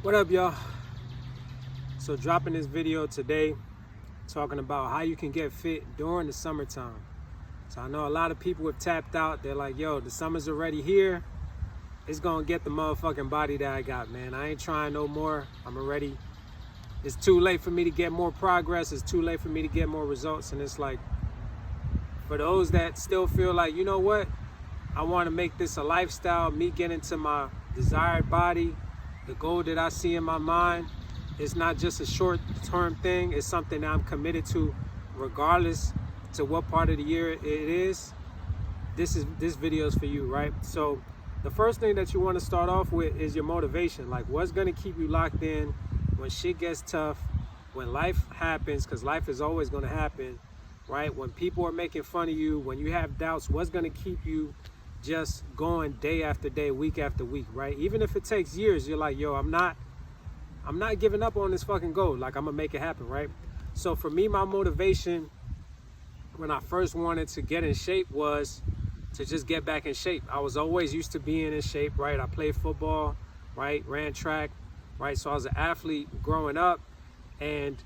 What up, y'all? So dropping this video today talking about how you can get fit during the summertime. So I know a lot of people have tapped out. They're like, yo, the summer's already here. It's gonna get the motherfucking body that I got, man. I ain't trying no more. I'm already, it's too late for me to get more progress. It's too late for me to get more results. And it's like, for those that still feel like, you know what? I wanna make this a lifestyle, me getting to my desired body, the goal that I see in my mind. It's not just a short-term thing. It's something that I'm committed to regardless to what part of the year it is. This video is for you, right? So the first thing that you want to start off with is your motivation. Like, what's going to keep you locked in when shit gets tough, when life happens, because life is always going to happen, right? When people are making fun of you, when you have doubts, what's going to keep you just going day after day, week after week, right? Even if it takes years, you're like, yo, I'm not giving up on this fucking goal. Like, I'm gonna make it happen, right? So for me, my motivation when I first wanted to get in shape was to just get back in shape. I was always used to being in shape, right? I played football, right? Ran track, right? So I was an athlete growing up and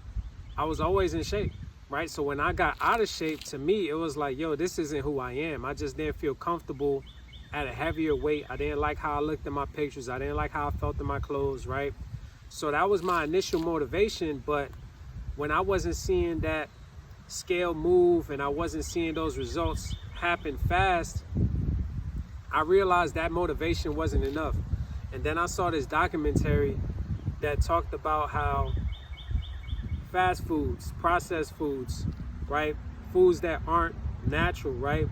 I was always in shape, right? So when I got out of shape, to me, it was like, yo, this isn't who I am. I just didn't feel comfortable at a heavier weight. I didn't like how I looked in my pictures. I didn't like how I felt in my clothes, right? So that was my initial motivation. But when I wasn't seeing that scale move and I wasn't seeing those results happen fast, I realized that motivation wasn't enough. And then I saw this documentary that talked about how fast foods, processed foods, right? Foods that aren't natural, right?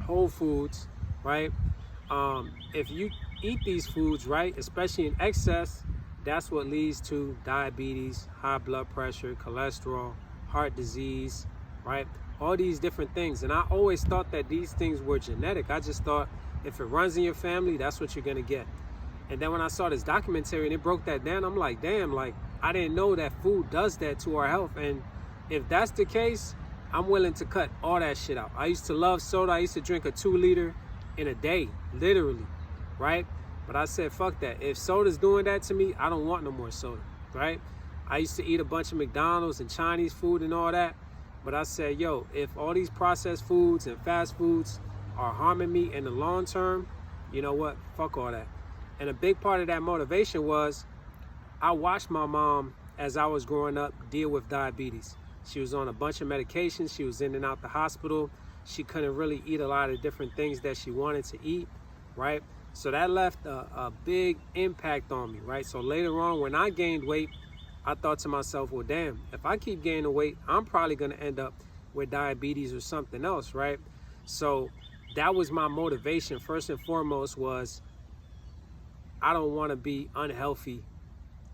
Whole foods, right? If you eat these foods, right, especially in excess, that's what leads to diabetes, high blood pressure, cholesterol, heart disease, right? All these different things. And I always thought that these things were genetic. I just thought if it runs in your family, that's what you're gonna get. And then when I saw this documentary and it broke that down, I'm like, damn, like, I didn't know that food does that to our health. And if that's the case, I'm willing to cut all that shit out. I used to love soda. I used to drink a 2-liter in a day, literally, right? But I said, fuck that. If soda's doing that to me, I don't want no more soda, right? I used to eat a bunch of McDonald's and Chinese food and all that. But I said, yo, if all these processed foods and fast foods are harming me in the long term, you know what? Fuck all that. And a big part of that motivation was I watched my mom as I was growing up deal with diabetes. She was on a bunch of medications. She was in and out the hospital. She couldn't really eat a lot of different things that she wanted to eat, right? So that left a big impact on me, right? So later on, when I gained weight, I thought to myself, well, damn, if I keep gaining weight, I'm probably going to end up with diabetes or something else, right? So that was my motivation. First and foremost was I don't want to be unhealthy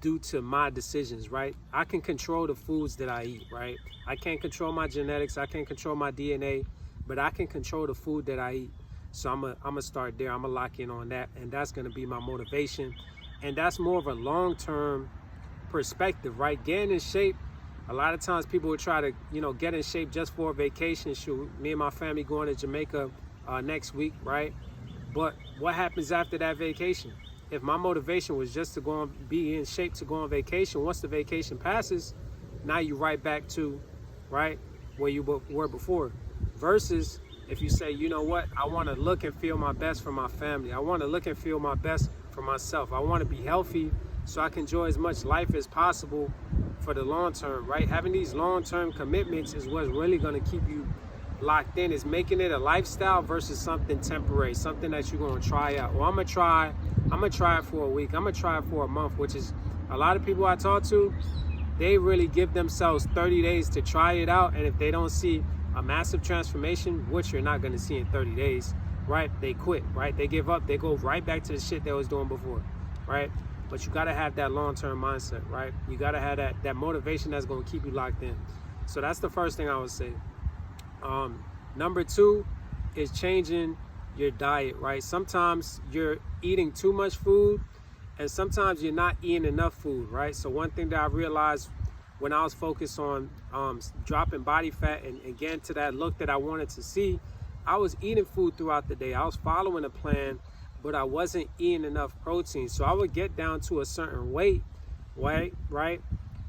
due to my decisions, right? I can control the foods that I eat, right? I can't control my genetics. I can't control my DNA, but I can control the food that I eat. So I'm gonna start there. I'm gonna lock in on that, and that's gonna be my motivation. And that's more of a long-term perspective, right? Getting in shape. A lot of times people would try to, get in shape just for a vacation. Shoot, me and my family going to Jamaica next week, right? But what happens after that vacation? If my motivation was just to go and be in shape to go on vacation, once the vacation passes, now you're right back to, right, where you were before. Versus if you say, you know what, I want to look and feel my best for my family. I want to look and feel my best for myself. I want to be healthy so I can enjoy as much life as possible for the long term, right? Having these long-term commitments is what's really going to keep you locked in, is making it a lifestyle versus something temporary, something that you're going to try out. Well, I'm going to try it for a week. I'm going to try it for a month, which is a lot of people I talk to, they really give themselves 30 days to try it out. And if they don't see a massive transformation, which you're not going to see in 30 days, right? They quit, right? They give up. They go right back to the shit they was doing before, right? But you got to have that long-term mindset, right? You got to have that motivation that's going to keep you locked in. So that's the first thing I would say. Number 2 is changing your diet, right? Sometimes you're eating too much food and sometimes you're not eating enough food, right? So one thing that I realized when I was focused on dropping body fat and getting to that look that I wanted to see, I was eating food throughout the day. I was following a plan, but I wasn't eating enough protein. So I would get down to a certain weight, right?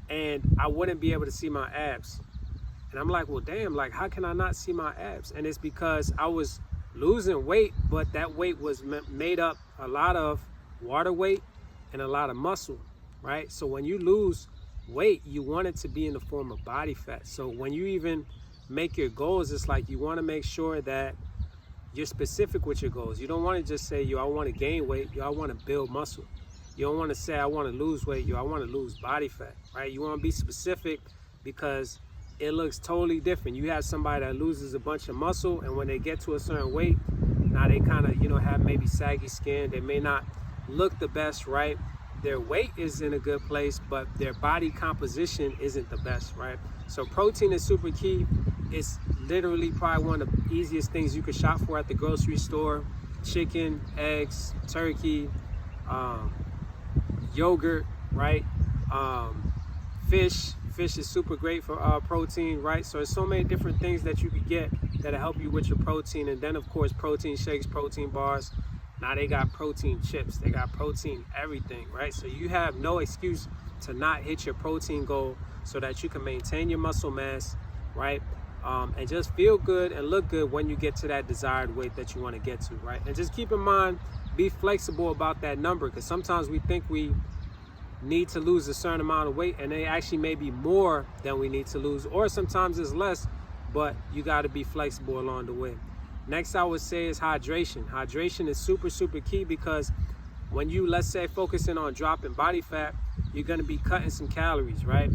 And I wouldn't be able to see my abs. And I'm like, well, damn, like, how can I not see my abs? And it's because I was losing weight, but that weight was made up a lot of water weight and a lot of muscle, right? So when you lose weight, you want it to be in the form of body fat. So when you even make your goals, it's like you want to make sure that you're specific with your goals. You don't want to just say, yo, I want to gain weight, yo, I want to build muscle. You don't want to say, I want to lose weight, yo, I want to lose body fat, right? You want to be specific because it looks totally different. You have somebody that loses a bunch of muscle, and when they get to a certain weight, now they kind of, have maybe saggy skin. They may not look the best, right? Their weight is in a good place, but their body composition isn't the best, right? So protein is super key. It's literally probably one of the easiest things you can shop for at the grocery store. Chicken, eggs, turkey, yogurt, right? Fish is super great for protein, right? So there's so many different things that you could get that'll help you with your protein. And then of course, protein shakes, protein bars. Now they got protein chips, they got protein everything, right? So you have no excuse to not hit your protein goal so that you can maintain your muscle mass, right? And just feel good and look good when you get to that desired weight that you want to get to, right? And just keep in mind, be flexible about that number, because sometimes we think we need to lose a certain amount of weight and it actually may be more than we need to lose, or sometimes it's less, but you got to be flexible along the way. Next, I would say is hydration. Hydration is super, super key, because when you, let's say, focusing on dropping body fat, you're going to be cutting some calories, right?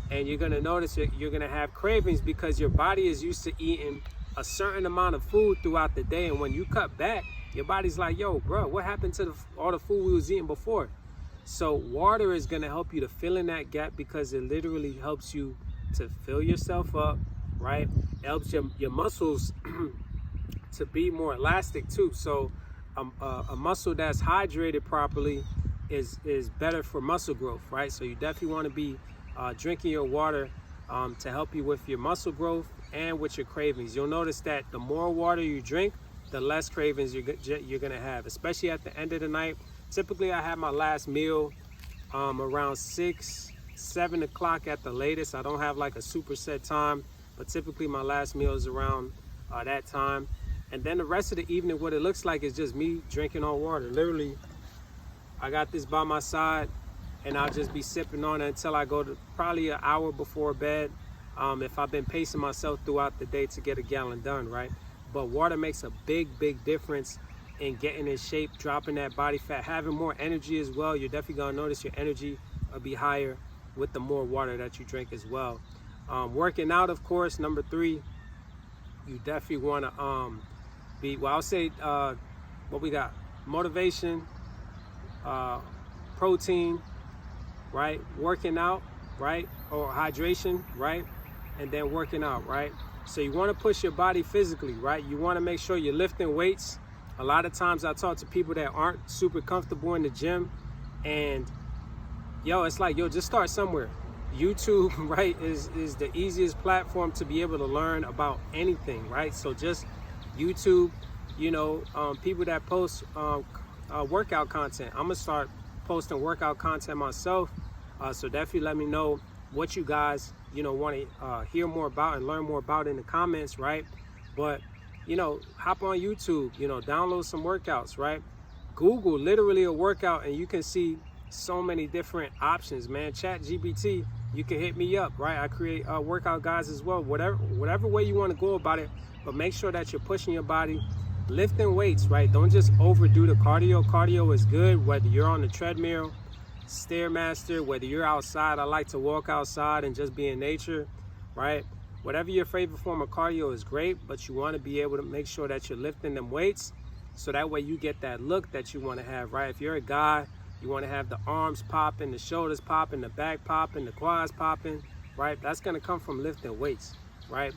And you're going to notice you're going to have cravings because your body is used to eating a certain amount of food throughout the day. And when you cut back, your body's like, yo, bro, what happened to all the food we was eating before? So water is going to help you to fill in that gap, because it literally helps you to fill yourself up, right? It helps your muscles to be more elastic too. So a muscle that's hydrated properly is better for muscle growth, right? So you definitely want to be drinking your water to help you with your muscle growth and with your cravings. You'll notice that the more water you drink, the less cravings you're gonna have, especially at the end of the night. Typically, I have my last meal around 7 o'clock at the latest. I don't have like a super set time, but typically my last meal is around that time. And then the rest of the evening, what it looks like is just me drinking on water. Literally, I got this by my side, and I'll just be sipping on it until I go to probably an hour before bed, if I've been pacing myself throughout the day to get a gallon done, right? But water makes a big, big difference in getting in shape, dropping that body fat, having more energy as well. You're definitely gonna notice your energy will be higher with the more water that you drink as well. Working out, of course, number 3, you definitely wanna I'll say what we got: motivation, protein, right? Working out, right? Or hydration, right? And then working out, right? So you want to push your body physically, right? You want to make sure you're lifting weights. A lot of times I talk to people that aren't super comfortable in the gym, and it's like, just start somewhere. YouTube, right, is the easiest platform to be able to learn about anything, right? So just YouTube, people that post workout content. I'm gonna start posting workout content myself, so definitely let me know what you guys want to hear more about and learn more about in the comments, right? But hop on YouTube, download some workouts, right? Google literally a workout and you can see so many different options, man. ChatGPT, you can hit me up, right? I create workout guides as well. Whatever way you want to go about it, but make sure that you're pushing your body, lifting weights, right? Don't just overdo the cardio. Cardio is good whether you're on the treadmill, Stairmaster, whether you're outside. I like to walk outside and just be in nature, right? Whatever your favorite form of cardio is great, but you want to be able to make sure that you're lifting them weights so that way you get that look that you want to have, right? If you're a guy, you want to have the arms popping, the shoulders popping, the back popping, the quads popping, right? That's going to come from lifting weights, right?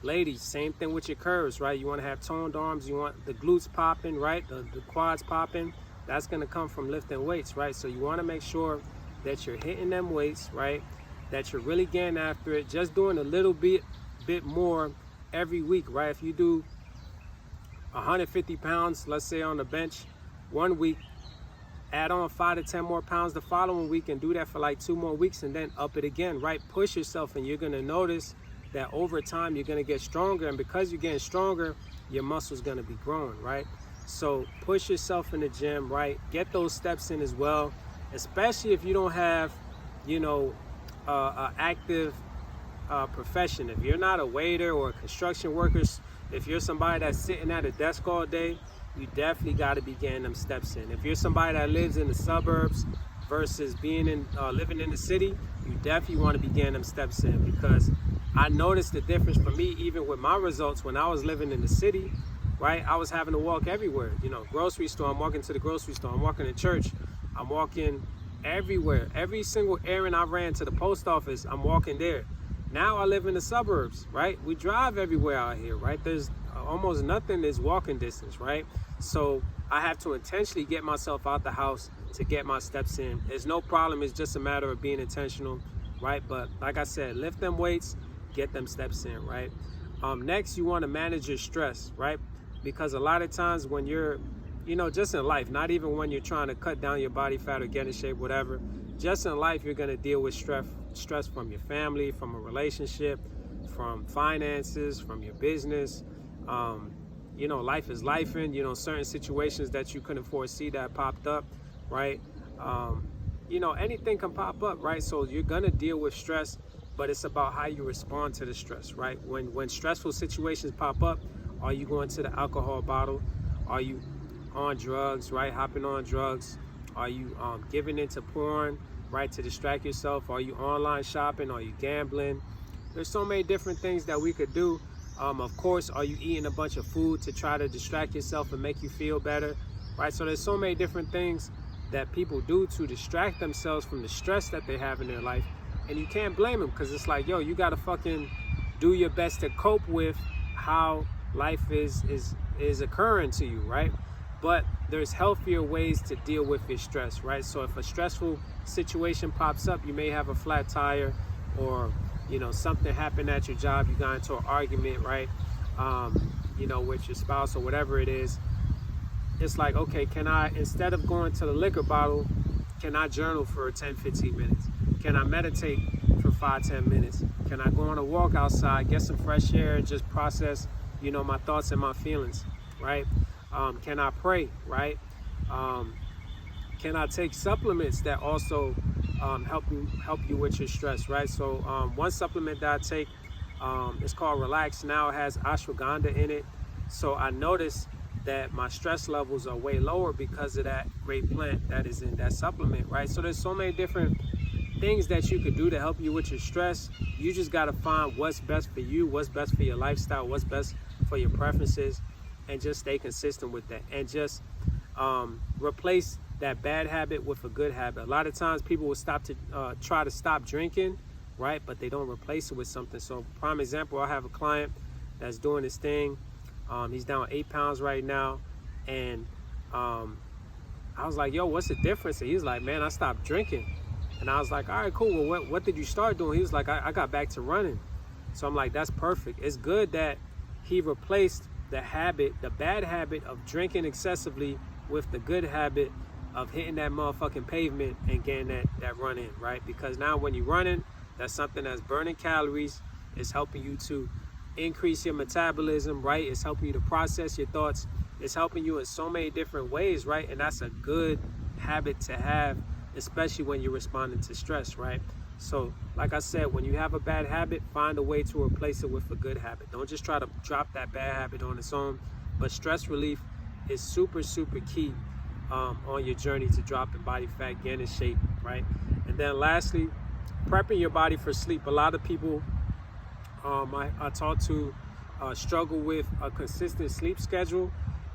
Ladies, same thing with your curves, right? You want to have toned arms, you want the glutes popping, right? The quads popping. That's going to come from lifting weights, right? So you want to make sure that you're hitting them weights, right? That you're really getting after it, just doing a little bit more every week, right? If you do 150 pounds, let's say on the bench, 1 week, add on 5 to 10 more pounds the following week, and do that for like 2 more weeks, and then up it again, right? Push yourself, and you're gonna notice that over time you're gonna get stronger, and because you're getting stronger, your muscle's gonna be growing, right? So push yourself in the gym, right? Get those steps in as well, especially if you don't have, you know, an active profession. If you're not a waiter or a construction worker, if you're somebody that's sitting at a desk all day, you definitely got to be getting them steps in. If you're somebody that lives in the suburbs versus being in living in the city, you definitely want to be getting them steps in, because I noticed the difference for me even with my results when I was living in the city, right? I was having to walk everywhere, you know, grocery store, I'm walking to the grocery store, I'm walking to church, I'm walking everywhere. Every single errand I ran to the post office, I'm walking there. Now I live in the suburbs, right? We drive everywhere out here, right? There's almost nothing is walking distance, right? So I have to intentionally get myself out the house to get my steps in. There's no problem. It's just a matter of being intentional, right? But like I said, lift them weights, get them steps in, right? Next, you want to manage your stress, right? Because a lot of times when you're, you know, just in life, not even when you're trying to cut down your body fat or get in shape, whatever, just in life, you're going to deal with stress from your family, from a relationship, from finances, from your business. You know, life is life, and you know, certain situations that you couldn't foresee that popped up, right? You know, anything can pop up, right? So you're gonna deal with stress, but it's about how you respond to the stress, right? When stressful situations pop up, are you going to the alcohol bottle? Are you on drugs, right? Hopping on drugs? Are you giving into porn, right, to distract yourself? Are you online shopping? Are you gambling? There's so many different things that we could do. Of course, are you eating a bunch of food to try to distract yourself and make you feel better, right? So there's so many different things that people do to distract themselves from the stress that they have in their life, and you can't blame them, because it's like, yo, you gotta fucking do your best to cope with how life is occurring to you, right? But there's healthier ways to deal with your stress, right? So if a stressful situation pops up, you may have a flat tire, or you know, something happened at your job, you got into an argument, right? You know, with your spouse or whatever it is. It's like, okay, can I, instead of going to the liquor bottle, can I journal for 10, 15 minutes? Can I meditate for 5, 10 minutes? Can I go on a walk outside, get some fresh air, and just process, you know, my thoughts and my feelings, right? Can I pray, right? Can I take supplements that also help you with your stress, right? So one supplement that I take is called Relax Now. It has ashwagandha in it. So I noticed that my stress levels are way lower because of that great plant that is in that supplement, right? So there's so many different things that you could do to help you with your stress. You just got to find what's best for you, what's best for your lifestyle, what's best for your preferences, and just stay consistent with that, and just replace that bad habit with a good habit. A lot of times people will try to stop drinking, right? But they don't replace it with something. So prime example, I have a client that's doing this thing. He's down 8 pounds right now. And I was like, yo, what's the difference? And he's like, man, I stopped drinking. And I was like, all right, cool. Well, what did you start doing? He was like, I got back to running. So I'm like, that's perfect. It's good that he replaced the habit, the bad habit of drinking excessively, with the good habit of hitting that motherfucking pavement and getting that run in, right? Because now when you're running, that's something that's burning calories. It's helping you to increase your metabolism, right? It's helping you to process your thoughts. It's helping you in so many different ways, right? And that's a good habit to have, especially when you're responding to stress, right? So like I said, when you have a bad habit, find a way to replace it with a good habit. Don't just try to drop that bad habit on its own. But stress relief is super, super key on your journey to dropping body fat, getting in shape, right? And then lastly, prepping your body for sleep. A lot of people I talk to struggle with a consistent sleep schedule.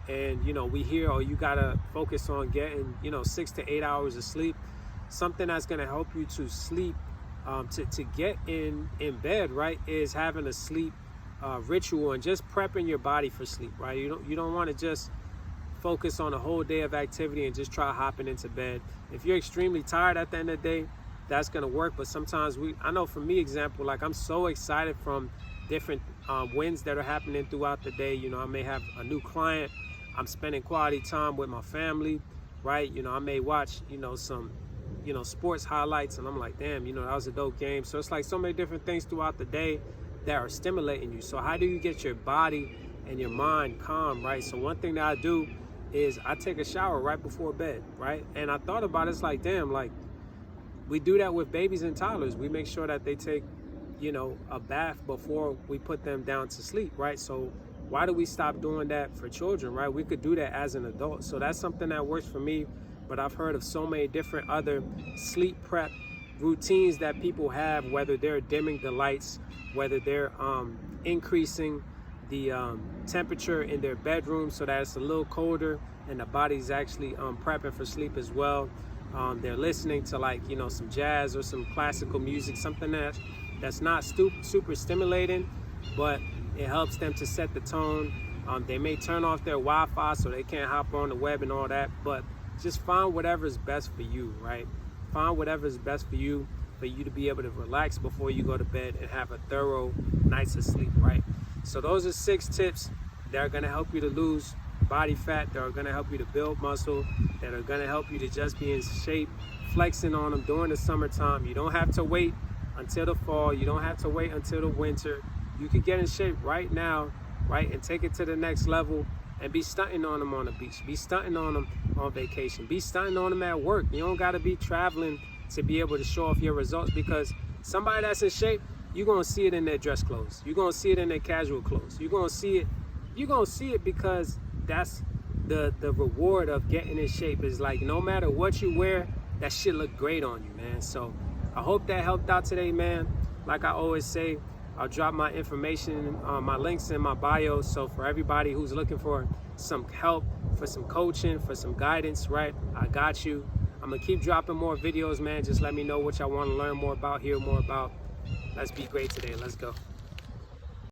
And, you know, we hear, oh, you got to focus on getting, 6 to 8 hours of sleep. Something that's going to help you to sleep, to get in bed, right, is having a sleep ritual and just prepping your body for sleep, right? You don't want to just focus on a whole day of activity and just try hopping into bed. If you're extremely tired at the end of the day, that's going to work. But sometimes I know for me, example, like I'm so excited from different wins that are happening throughout the day. I may have a new client. I'm spending quality time with my family, right? You know, I may watch, you know, some, you know, sports highlights, and I'm like, damn, you know, that was a dope game. So it's like so many different things throughout the day that are stimulating you. So how do you get your body and your mind calm, right? So one thing that I do is I take a shower right before bed, right? And I thought about it, it's like, damn, like we do that with babies and toddlers. We make sure that they take, you know, a bath before we put them down to sleep, right? So why do we stop doing that for children, right? We could do that as an adult. So that's something that works for me, but I've heard of so many different other sleep prep routines that people have, whether they're dimming the lights, whether they're increasing the temperature in their bedroom so that it's a little colder and the body's actually prepping for sleep as well. They're listening to, like, you know, some jazz or some classical music, something that's not super stimulating, but it helps them to set the tone. They may turn off their Wi-Fi so they can't hop on the web and all that, but just find whatever's best for you, right? Find whatever's best for you to be able to relax before you go to bed and have a thorough night's of sleep, right? So those are 6 tips that are gonna help you to lose body fat, that are gonna help you to build muscle, that are gonna help you to just be in shape, flexing on them during the summertime. You don't have to wait until the fall. You don't have to wait until the winter. You can get in shape right now, right, and take it to the next level and be stunting on them on the beach. Be stunting on them on vacation. Be stunting on them at work. You don't gotta be traveling to be able to show off your results, because somebody that's in shape, you're gonna see it in their dress clothes. You're gonna see it in their casual clothes. You're gonna see it because that's the reward of getting in shape, is like, no matter what you wear, that shit look great on you, man. So I hope that helped out today, man. Like I always say, I'll drop my information, my links in my bio. So for everybody who's looking for some help, for some coaching, for some guidance, right, I got you. I'm gonna keep dropping more videos, man. Just let me know what y'all want to learn more about, hear more about. Let's be great today. Let's go.